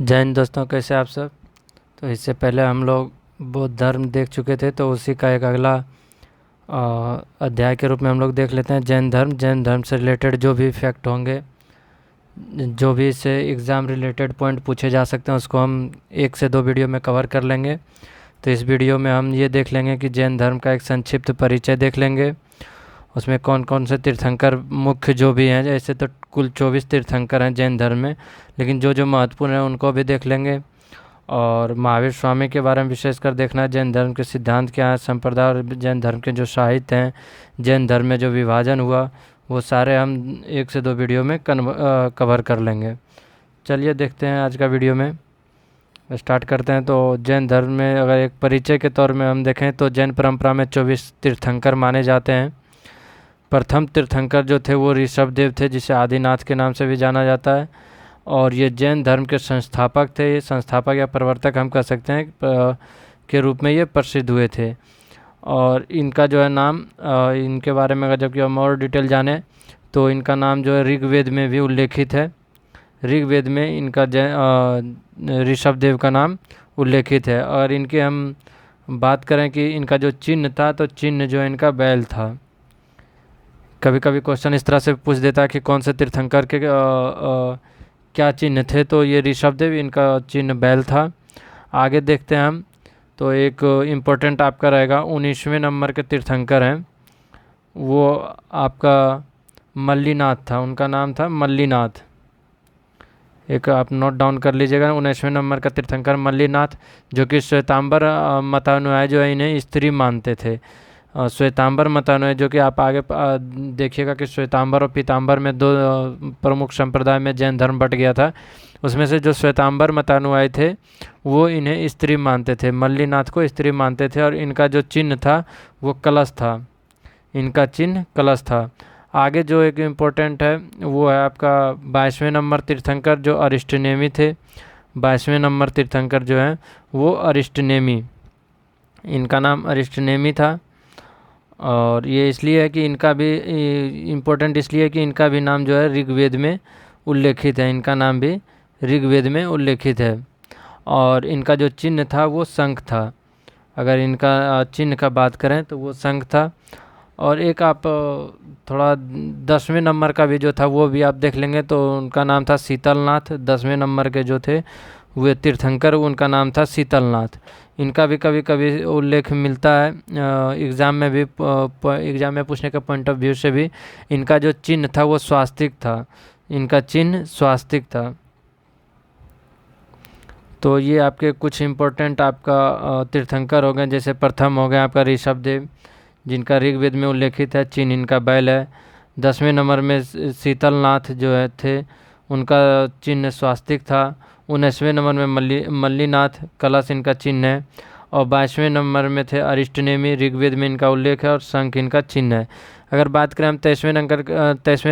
जय हिंद दोस्तों, कैसे आप सब। तो इससे पहले हम लोग बौद्ध धर्म देख चुके थे, तो उसी का एक अगला अध्याय के रूप में हम लोग देख लेते हैं जैन धर्म से रिलेटेड जो भी फैक्ट होंगे, जो भी इससे एग्ज़ाम रिलेटेड पॉइंट पूछे जा सकते हैं, उसको हम 1 से 2 वीडियो में कवर कर लेंगे। तो इस वीडियो में हम ये देख लेंगे कि जैन धर्म का एक संक्षिप्त परिचय देख लेंगे। उसमें कौन कौन से तीर्थंकर मुख्य जो भी हैं, जैसे तो कुल 24 तीर्थंकर हैं जैन धर्म में, लेकिन जो जो महत्वपूर्ण हैं उनको भी देख लेंगे। और महावीर स्वामी के बारे में विशेषकर देखना है, जैन धर्म के सिद्धांत क्या है, संप्रदाय और जैन धर्म के जो साहित्य हैं, जैन धर्म में जो विभाजन हुआ, वो सारे हम 1 से 2 वीडियो में कवर कर लेंगे। चलिए देखते हैं आज का वीडियो में स्टार्ट करते हैं। तो जैन धर्म में अगर एक परिचय के तौर में हम देखें तो जैन परंपरा में 24 तीर्थंकर माने जाते हैं। प्रथम तीर्थंकर जो थे वो ऋषभदेव थे, जिसे आदिनाथ के नाम से भी जाना जाता है, और ये जैन धर्म के संस्थापक थे। ये संस्थापक या प्रवर्तक हम कह सकते हैं के रूप में ये प्रसिद्ध हुए थे। और इनका जो है नाम, इनके बारे में अगर जबकि हम और डिटेल जाने तो इनका नाम जो है ऋग्वेद में भी उल्लेखित है। ऋग्वेद में इनका ऋषभदेव का नाम उल्लेखित है। और इनके हम बात करें कि इनका जो चिन्ह था, तो चिन्ह जो है इनका बैल था। कभी कभी क्वेश्चन इस तरह से पूछ देता है कि कौन से तीर्थंकर के क्या चिन्ह थे, तो ये ऋषभदेव, इनका चिन्ह बैल था। आगे देखते हैं हम, तो एक इम्पोर्टेंट आपका रहेगा 19वें नंबर के तीर्थंकर हैं, वो आपका मल्लीनाथ था। उनका नाम था मल्लीनाथ। एक आप नोट डाउन कर लीजिएगा, 19वें नंबर का तीर्थंकर मल्लीनाथ, जो कि श्वेतांबर मतानुयायी जो है इन्हें स्त्री मानते थे। श्वेतांबर मतानुयायी, जो कि आप आगे देखिएगा कि श्वेतांबर और पीतांबर में 2 प्रमुख संप्रदाय में जैन धर्म बट गया था। उसमें से जो श्वेतांबर मतानुयायी थे वो इन्हें स्त्री मानते थे, मल्लीनाथ को स्त्री मानते थे। और इनका जो चिन्ह था वो कलश था, इनका चिन्ह कलश था। आगे जो एक इम्पोर्टेंट है वो है आपका 22वें नंबर तीर्थंकर, जो अरिष्टनेमी थे। 22वें नंबर तीर्थंकर जो हैं वो अरिष्टनेमी, इनका नाम अरिष्टनेमी था। और ये इसलिए है कि इनका भी इम्पोर्टेंट इसलिए है कि इनका भी नाम जो है ऋग्वेद में उल्लेखित है, इनका नाम भी ऋग्वेद में उल्लेखित है। और इनका जो चिन्ह था वो शंख था। अगर इनका चिन्ह का बात करें तो वो शंख था। और एक आप थोड़ा 10वें नंबर का भी जो था वो भी आप देख लेंगे, तो उनका नाम था शीतलनाथ। 10वें नंबर के जो थे वे तीर्थंकर, उनका नाम था शीतलनाथ। इनका भी कभी कभी उल्लेख मिलता है एग्ज़ाम में भी, एग्ज़ाम में पूछने के पॉइंट ऑफ व्यू से भी। इनका जो चिन्ह था वो स्वास्तिक था, इनका चिन्ह स्वास्तिक था। तो ये आपके कुछ इम्पोर्टेंट आपका तीर्थंकर हो गए। जैसे प्रथम हो गए आपका ऋषभदेव, जिनका ऋग्वेद में उल्लेखित है, चिन्ह इनका बैल है। 10वें नंबर में शीतलनाथ जो है थे, उनका चिन्ह स्वास्तिक था। 19वें नंबर में मल्लीनाथ, कलश इनका चिन्ह है। और 22वें नंबर में थे अरिष्टनेमी, ऋग्वेद में इनका उल्लेख है और शंख इनका चिन्ह है। अगर बात करें हम 23वें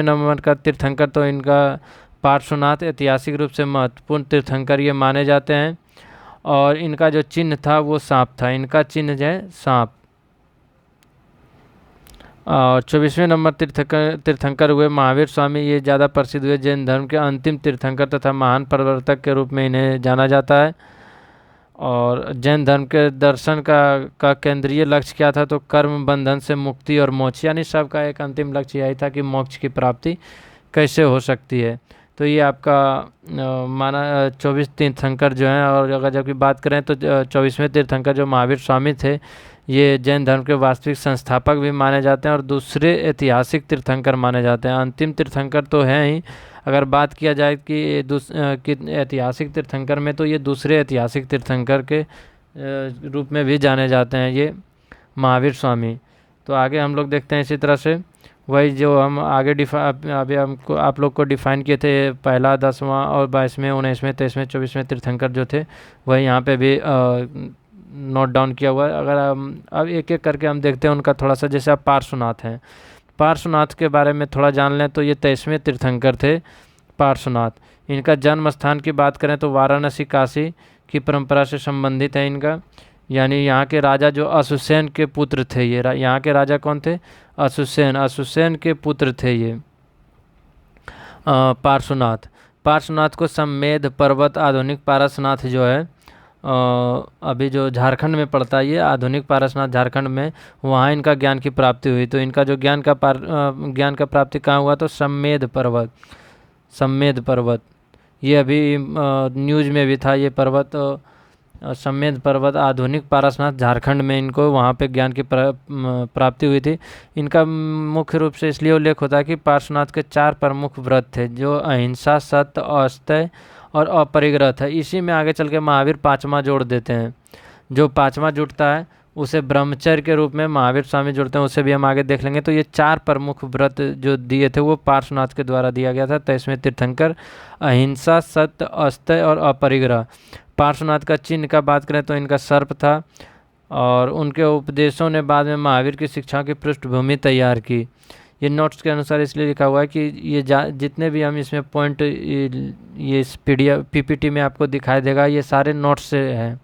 नंबर का तीर्थंकर, तो इनका पार्श्वनाथ, ऐतिहासिक रूप से महत्वपूर्ण तीर्थंकर ये माने जाते हैं। और इनका जो चिन्ह था वो सांप था, इनका चिन्ह जो है सांप। और 24वें नंबर तीर्थंकर हुए महावीर स्वामी, ये ज़्यादा प्रसिद्ध हुए। जैन धर्म के अंतिम तीर्थंकर तथा महान प्रवर्तक के रूप में इन्हें जाना जाता है। और जैन धर्म के दर्शन का केंद्रीय लक्ष्य क्या था, तो कर्म बंधन से मुक्ति और मोक्ष, यानी सबका एक अंतिम लक्ष्य यही था कि मोक्ष की प्राप्ति कैसे हो सकती है। तो ये आपका माना 24 तीर्थंकर जो हैं। और अगर जबकि बात करें तो 24वें तीर्थंकर जो महावीर स्वामी थे, ये जैन धर्म के वास्तविक संस्थापक भी माने जाते हैं और दूसरे ऐतिहासिक तीर्थंकर माने जाते हैं। अंतिम तीर्थंकर तो हैं ही। अगर बात किया जाए कि ऐतिहासिक तीर्थंकर में, तो ये दूसरे ऐतिहासिक तीर्थंकर के रूप में भी जाने जाते हैं ये महावीर स्वामी। तो आगे हम लोग देखते हैं इसी तरह से वही जो हम आगे अभी हमको आप लोग को डिफ़ाइन किए थे, पहला 10वां और 22वें 19वें 23वें 24वें तीर्थंकर जो थे, वही यहाँ पे भी नोट डाउन किया हुआ है। अगर हम अब एक एक करके हम देखते हैं उनका थोड़ा सा, जैसे आप पार्श्वनाथ हैं, पार्श्वनाथ के बारे में थोड़ा जान लें। तो ये 23वें तीर्थंकर थे पार्श्वनाथ। इनका जन्म स्थान की बात करें तो वाराणसी, काशी की परंपरा से संबंधित है इनका। यानी यहाँ के राजा जो अशुसेन के पुत्र थे, ये यहाँ के राजा कौन थे, अशुसेन के पुत्र थे ये पार्श्वनाथ। पार्श्वनाथ को सम्मेद पर्वत आधुनिक पारसनाथ जो है अभी जो झारखंड में पड़ता है, ये आधुनिक पारसनाथ झारखंड में, वहाँ इनका ज्ञान की प्राप्ति हुई। तो इनका जो ज्ञान का प्राप्ति कहाँ हुआ, तो सम्मेद पर्वत ये अभी न्यूज़ में भी था। ये पर्वत सम्मेद पर्वत आधुनिक पारसनाथ झारखंड में इनको वहाँ पे ज्ञान की प्राप्ति हुई थी। इनका मुख्य रूप से इसलिए उल्लेख होता है कि पार्श्वनाथ के 4 प्रमुख व्रत थे, जो अहिंसा, सत्य, अस्तेय और अपरिग्रह था। इसी में आगे चल के महावीर 5वां जोड़ देते हैं। जो 5वां जुड़ता है उसे ब्रह्मचर्य के रूप में महावीर स्वामी जुड़ते हैं, उसे भी हम आगे देख लेंगे। तो ये 4 प्रमुख व्रत जो दिए थे वो पार्श्वनाथ के द्वारा दिया गया था। तो इसमें तीर्थंकर अहिंसा, सत्य, अस्तेय और अपरिग्रह। पार्श्वनाथ का चिन्ह का बात करें तो इनका सर्प था, और उनके उपदेशों ने बाद में महावीर की शिक्षा की पृष्ठभूमि तैयार की। ये नोट्स के अनुसार इसलिए लिखा हुआ है कि ये जितने भी हम इसमें पॉइंट ये इस पीपीटी में आपको दिखाई देगा, ये सारे नोट्स से हैं,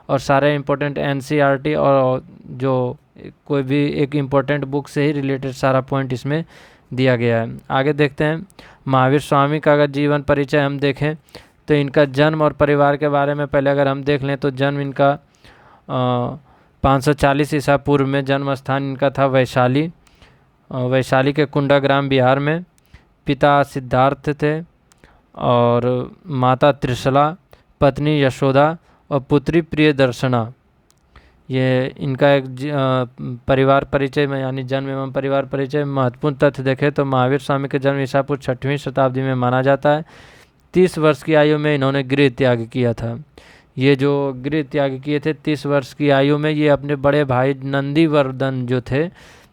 और सारे इम्पोर्टेंट एनसीईआरटी और जो कोई भी एक इम्पोर्टेंट बुक से ही रिलेटेड सारा पॉइंट इसमें दिया गया है। आगे देखते हैं महावीर स्वामी का अगर जीवन परिचय हम देखें तो इनका जन्म और परिवार के बारे में पहले अगर हम देख लें तो जन्म इनका 540 ईसा पूर्व में जन्म स्थान इनका था वैशाली, वैशाली के कुंडाग्राम बिहार में। पिता सिद्धार्थ थे और माता त्रिशला, पत्नी यशोदा और पुत्री प्रियदर्शना। ये इनका एक परिवार परिचय में यानी जन्म एवं परिवार परिचय महत्वपूर्ण तथ्य देखें तो महावीर स्वामी के जन्म ईसा पूर्व 6वीं शताब्दी में माना जाता है। 30 वर्ष की आयु में इन्होंने गृह त्याग किया था। ये जो गृह त्याग किए थे 30 वर्ष की आयु में, ये अपने बड़े भाई नंदीवर्धन जो थे,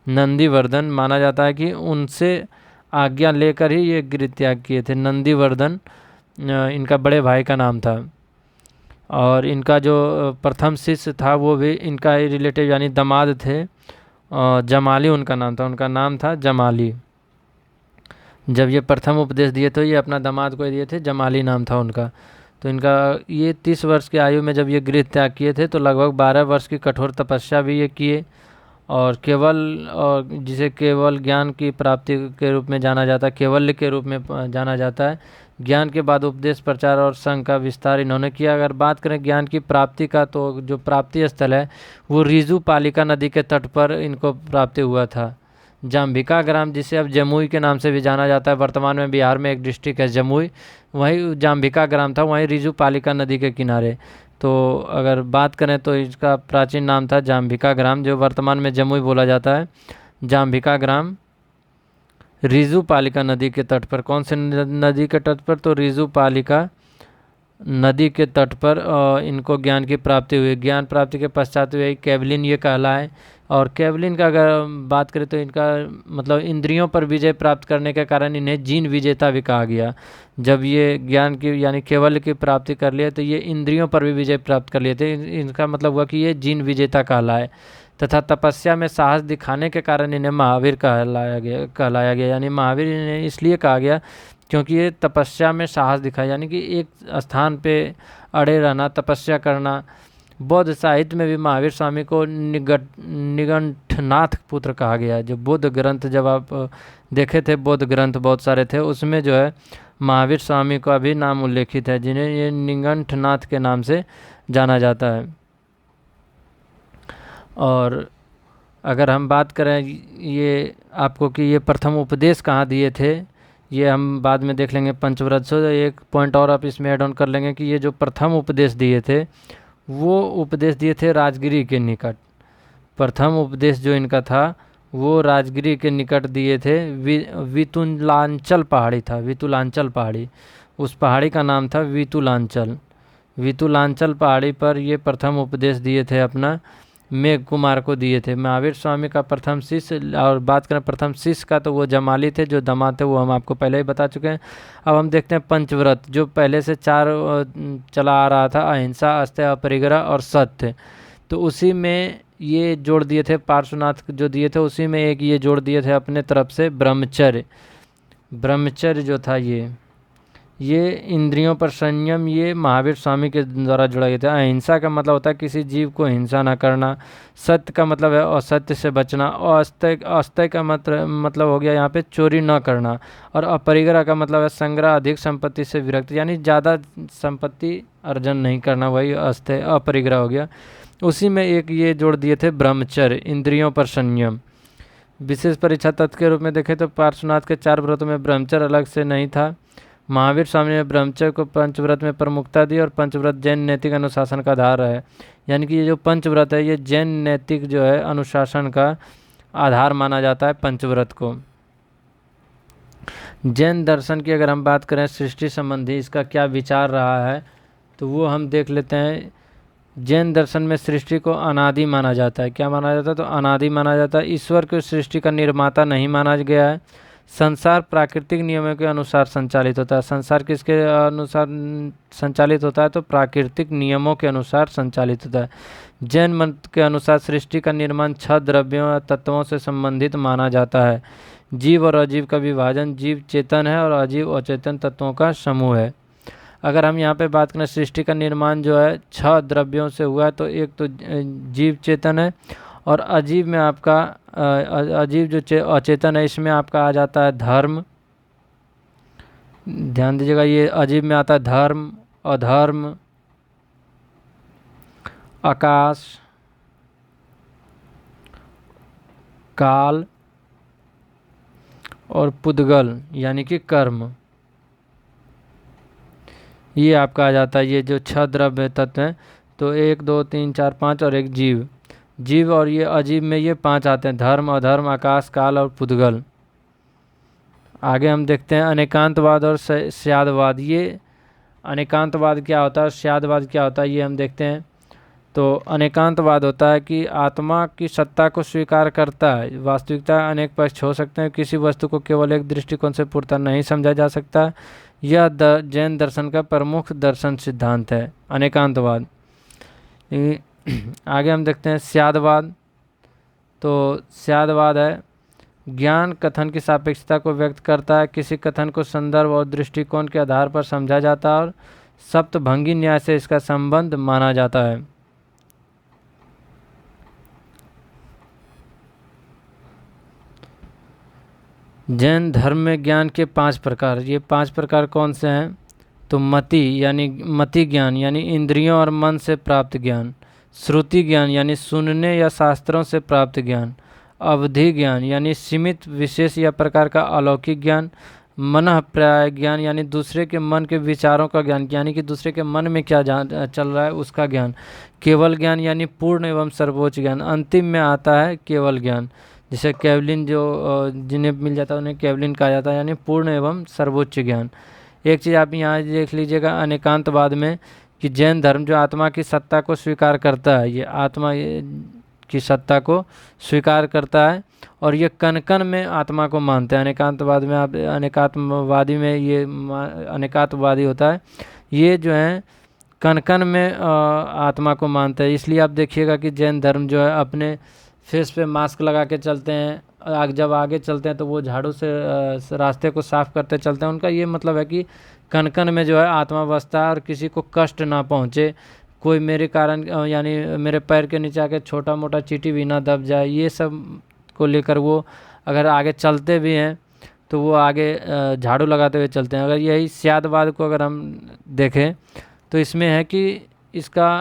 नंदीवर्धन माना जाता है कि उनसे आज्ञा लेकर ही ये गृह त्याग किए थे। नंदीवर्धन इनका बड़े भाई का नाम था। और इनका जो प्रथम शिष्य था वो भी इनका रिलेटिव यानी दामाद थे, जमाली उनका नाम था जमाली। जब ये प्रथम उपदेश दिए तो ये अपना दामाद को दिए थे, जमाली नाम था उनका। तो इनका ये 30 वर्ष की आयु में जब ये गृह त्याग किए थे तो लगभग 12 वर्ष की कठोर तपस्या भी ये किए, और जिसे केवल ज्ञान की प्राप्ति के रूप में जाना जाता है, केवल्य के रूप में जाना जाता है। ज्ञान के बाद उपदेश, प्रचार और संघ का विस्तार इन्होंने किया। अगर बात करें ज्ञान की प्राप्ति का तो जो प्राप्ति स्थल है वो रिजू पालिका नदी के तट पर इनको प्राप्ति हुआ था। जाम्बिका ग्राम, जिसे अब जमुई के नाम से भी जाना जाता है, वर्तमान में बिहार में एक डिस्ट्रिक्ट है जमुई, वहीं जाम्बिका ग्राम था, वहीं रिजू पालिका नदी के किनारे। तो अगर बात करें तो इसका प्राचीन नाम था जाम्बिका ग्राम, जो वर्तमान में जमुई बोला जाता है। जाम्बिका ग्राम रिजू पालिका नदी के तट पर, कौन से नदी के तट पर, तो रिजू पालिका नदी के तट पर इनको ज्ञान की प्राप्ति हुई। ज्ञान प्राप्ति के पश्चात हुई कैवलिन ये कहलाए। और कैवलिन का अगर बात करें तो इनका मतलब इंद्रियों पर विजय प्राप्त करने के कारण इन्हें जीन विजेता भी कहा गया। जब ये ज्ञान की यानी केवल की प्राप्ति कर लिए तो ये इंद्रियों पर भी विजय प्राप्त कर लिए थे। इनका मतलब हुआ कि ये जीन विजेता कहलाए। तथा तपस्या में साहस दिखाने के कारण इन्हें महावीर कहलाया गया। यानी महावीर इन्हें इसलिए कहा गया क्योंकि ये तपस्या में साहस दिखाया, यानी कि एक स्थान पे अड़े रहना, तपस्या करना। बौद्ध साहित्य में भी महावीर स्वामी को निगंठनाथ पुत्र कहा गया है। जो बौद्ध ग्रंथ जब आप देखे थे, बौद्ध ग्रंथ बहुत सारे थे, उसमें जो है महावीर स्वामी का भी नाम उल्लेखित है, जिन्हें ये निगंठनाथ के नाम से जाना जाता है। और अगर हम बात करें ये आपको कि ये प्रथम उपदेश कहाँ दिए थे, ये हम बाद में देख लेंगे पंचव्रत से। एक पॉइंट और आप इसमें ऐड ऑन कर लेंगे कि ये जो प्रथम उपदेश दिए थे वो उपदेश दिए थे राजगिरी के निकट। प्रथम उपदेश जो इनका था वो राजगिरी के निकट दिए थे। वितुलांचल पहाड़ी था, वितुलांचल पहाड़ी, उस पहाड़ी का नाम था वितुलांचल। वितुलांचल पहाड़ी पर ये प्रथम उपदेश दिए थे, अपना मेघ कुमार को दिए थे। महावीर स्वामी का प्रथम शिष्य, और बात करें प्रथम शिष्य का तो वो जमाली थे, जो दामाद थे वो हम आपको पहले ही बता चुके हैं। अब हम देखते हैं पंचव्रत, जो पहले से 4 चला आ रहा था, अहिंसा, अस्तेय, अपरिग्रह और सत्य। तो उसी में ये जोड़ दिए थे पार्श्वनाथ जो दिए थे, उसी में एक ये जोड़ दिए थे अपने तरफ से ब्रह्मचर्य। ब्रह्मचर्य जो था ये इंद्रियों पर संयम ये महावीर स्वामी के द्वारा जोड़ा गया था। अहिंसा का मतलब होता है किसी जीव को हिंसा ना करना। सत्य का मतलब है असत्य से बचना। अस्त्य अस्त्य का मतलब हो गया यहाँ पे चोरी न करना। और अपरिग्रह का मतलब है संग्रह अधिक संपत्ति से विरक्त, यानी ज़्यादा संपत्ति अर्जन नहीं करना, वही अस्त्य अपरिग्रह हो गया। उसी में एक ये जोड़ दिए थे ब्रह्मचर्य, इंद्रियों पर संयम। विशेष परीक्षा तत्व के रूप में देखें तो पार्श्वनाथ के 4 व्रतों में ब्रह्मचर्य अलग से नहीं था। महावीर स्वामी ने ब्रह्मचर्य को पंचव्रत में प्रमुखता दी और पंचव्रत जैन नैतिक अनुशासन का आधार है। यानी कि ये जो पंचव्रत है ये जैन नैतिक जो है अनुशासन का आधार माना जाता है पंचव्रत को। जैन दर्शन की अगर हम बात करें सृष्टि संबंधी इसका क्या विचार रहा है तो वो हम देख लेते हैं। जैन दर्शन में सृष्टि को अनादि माना जाता है। क्या माना जाता है? तो अनादि माना जाता है। ईश्वर को सृष्टि का निर्माता नहीं माना गया है। संसार प्राकृतिक नियमों के अनुसार संचालित होता है। संसार किसके अनुसार संचालित होता है? तो प्राकृतिक नियमों के अनुसार संचालित होता है। जैन मत के अनुसार सृष्टि का निर्माण 6 द्रव्यों या तत्वों से संबंधित माना जाता है। जीव और अजीव का विभाजन, जीव चेतन है और अजीव अचेतन तत्वों का समूह है। अगर हम यहाँ पे बात करें सृष्टि का निर्माण जो है 6 द्रव्यों से हुआ है, तो एक तो जीव चेतन है और अजीव में आपका अजीव जो अचेतन है इसमें आपका आ जाता है धर्म। ध्यान दीजिएगा ये अजीव में आता है धर्म, अधर्म, आकाश, काल और पुद्गल यानी कि कर्म। ये आपका आ जाता है ये जो 6 द्रव्य तत्व हैं। तो 1 2 3 4 5 और एक जीव। जीव और ये अजीव में ये 5 आते हैं, धर्म, अधर्म, आकाश, काल और पुद्गल। आगे हम देखते हैं अनेकांतवाद और स्यादवाद। ये अनेकांतवाद क्या होता है और स्यादवाद क्या होता है ये हम देखते हैं। तो अनेकांतवाद होता है कि आत्मा की सत्ता को स्वीकार करता है। वास्तविकता अनेक पक्ष हो सकते हैं, किसी वस्तु को केवल एक दृष्टिकोण से पूर्णतः नहीं समझा जा सकता। यह जैन दर्शन का प्रमुख दर्शन सिद्धांत है अनेकांतवाद। आगे हम देखते हैं स्यादवाद। तो स्यादवाद है ज्ञान कथन की सापेक्षता को व्यक्त करता है। किसी कथन को संदर्भ और दृष्टिकोण के आधार पर समझा जाता है और सप्तभंगी न्याय से इसका संबंध माना जाता है। जैन धर्म में ज्ञान के 5 प्रकार। ये 5 प्रकार कौन से हैं? तो मति ज्ञान यानी इंद्रियों और मन से प्राप्त ज्ञान। श्रुति ज्ञान यानी सुनने या शास्त्रों से प्राप्त ज्ञान। अवधि ज्ञान यानी सीमित विशेष या प्रकार का अलौकिक ज्ञान। मनःप्राय ज्ञान यानी दूसरे के मन के विचारों का ज्ञान, यानी कि दूसरे के मन में क्या चल रहा है उसका ज्ञान। केवल ज्ञान यानी पूर्ण एवं सर्वोच्च ज्ञान। अंतिम में आता है केवल ज्ञान, जिसे केवलिन जो जिन्हें मिल जाता है उन्हें केवलिन कहा जाता है, यानी पूर्ण एवं सर्वोच्च ज्ञान। एक चीज़ आप यहाँ देख लीजिएगा अनेकांतवाद में कि जैन धर्म जो आत्मा की सत्ता को स्वीकार करता है, ये आत्मा की सत्ता को स्वीकार करता है और ये कण कण में आत्मा को मानते हैं। अनेकांतवाद में आप अनेकात्मवादी में ये अनेकात्मवादी होता है, ये जो है कण कण में आत्मा को मानते हैं। इसलिए आप देखिएगा कि जैन धर्म जो है अपने फेस पे मास्क लगा के चलते हैं। जब आगे चलते हैं तो वो झाड़ू से रास्ते को साफ करते चलते हैं। उनका ये मतलब है कि कण कण में जो है आत्मा बसता है और किसी को कष्ट ना पहुँचे, कोई मेरे कारण यानी मेरे पैर के नीचे आके छोटा मोटा चींटी भी ना दब जाए, ये सब को लेकर वो अगर आगे चलते भी हैं तो वो आगे झाड़ू लगाते हुए चलते हैं। अगर यही स्यादवाद को अगर हम देखें तो इसमें है कि इसका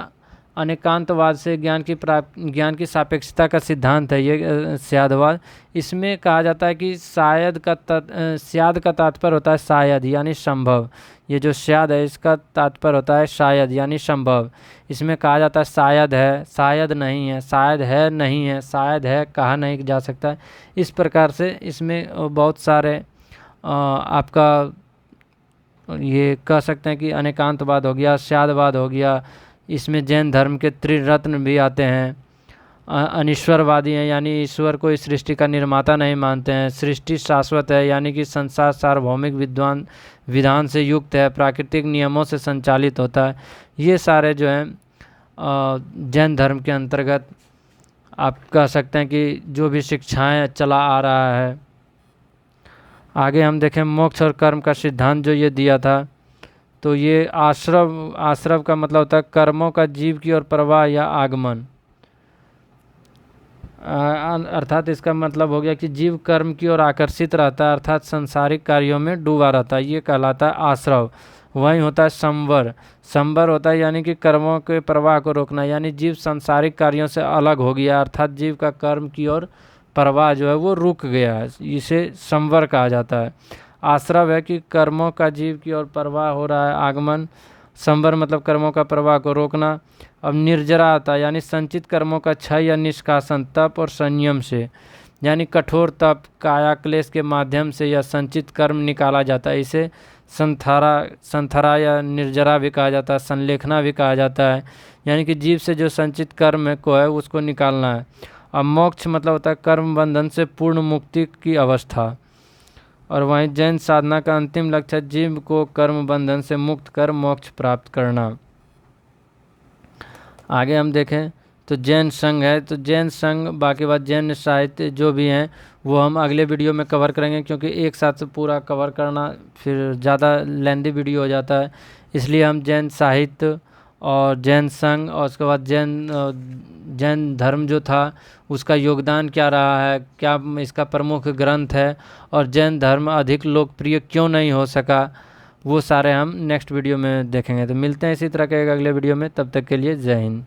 अनेकांतवाद से ज्ञान की सापेक्षता का सिद्धांत है ये स्यादवाद। इसमें कहा जाता है कि स्याद का तात्पर्य होता है शायद यानी संभव। ये जो स्याद है इसका तात्पर्य होता है शायद यानी संभव। इसमें कहा जाता है शायद है, शायद नहीं है, शायद है नहीं है, शायद है कहा नहीं जा सकता। इस प्रकार से इसमें बहुत सारे आपका ये कह सकते हैं कि अनेकांतवाद हो गया, स्यादवाद हो गया। इसमें जैन धर्म के त्रिरत्न भी आते हैं। अनीश्वरवादी हैं, यानी ईश्वर को इस सृष्टि का निर्माता नहीं मानते हैं। सृष्टि शाश्वत है, यानी कि संसार सार्वभौमिक विधान से युक्त है, प्राकृतिक नियमों से संचालित होता है। ये सारे जो हैं जैन धर्म के अंतर्गत आप कह सकते हैं कि जो भी शिक्षाएं चला आ रहा है। आगे हम देखें मोक्ष और कर्म का सिद्धांत जो ये दिया था तो ये आश्रव, आश्रव का मतलब होता है कर्मों का जीव की ओर प्रवाह या आगमन। अर्थात इसका मतलब हो गया कि जीव कर्म की ओर आकर्षित रहता है, अर्थात सांसारिक कार्यों में डूबा रहता है, ये कहलाता है आश्रव। वहीं होता है संवर। संवर होता है यानी कि कर्मों के प्रवाह को रोकना, यानी जीव सांसारिक कार्यों से अलग हो गया, अर्थात जीव का कर्म की ओर प्रवाह जो है वो रुक गया है, इसे संवर कहा जाता है। आश्रव है कि कर्मों का जीव की ओर प्रवाह हो रहा है, आगमन। संवर मतलब कर्मों का प्रवाह को रोकना। अब निर्जरा आता है, यानी संचित कर्मों का क्षय या निष्कासन तप और संयम से, यानी कठोर तप काया क्लेश के माध्यम से यह संचित कर्म निकाला जाता है। इसे संथरा या निर्जरा भी कहा जाता है, संलेखना भी कहा जाता है, यानी कि जीव से जो संचित कर्म को है उसको निकालना है। अब मोक्ष मतलब होता है कर्म बंधन से पूर्ण मुक्ति की अवस्था। और वहीं जैन साधना का अंतिम लक्ष्य है जीव को कर्म बंधन से मुक्त कर मोक्ष प्राप्त करना। आगे हम देखें तो जैन संघ है, तो जैन संघ बाकी बात जैन साहित्य जो भी हैं वो हम अगले वीडियो में कवर करेंगे, क्योंकि एक साथ पूरा कवर करना फिर ज़्यादा लेंदी वीडियो हो जाता है। इसलिए हम जैन साहित्य और जैन संघ और उसके बाद जैन धर्म जो था उसका योगदान क्या रहा है, क्या इसका प्रमुख ग्रंथ है और जैन धर्म अधिक लोकप्रिय क्यों नहीं हो सका, वो सारे हम नेक्स्ट वीडियो में देखेंगे। तो मिलते हैं इसी तरह के एक अगले वीडियो में, तब तक के लिए जय हिंद।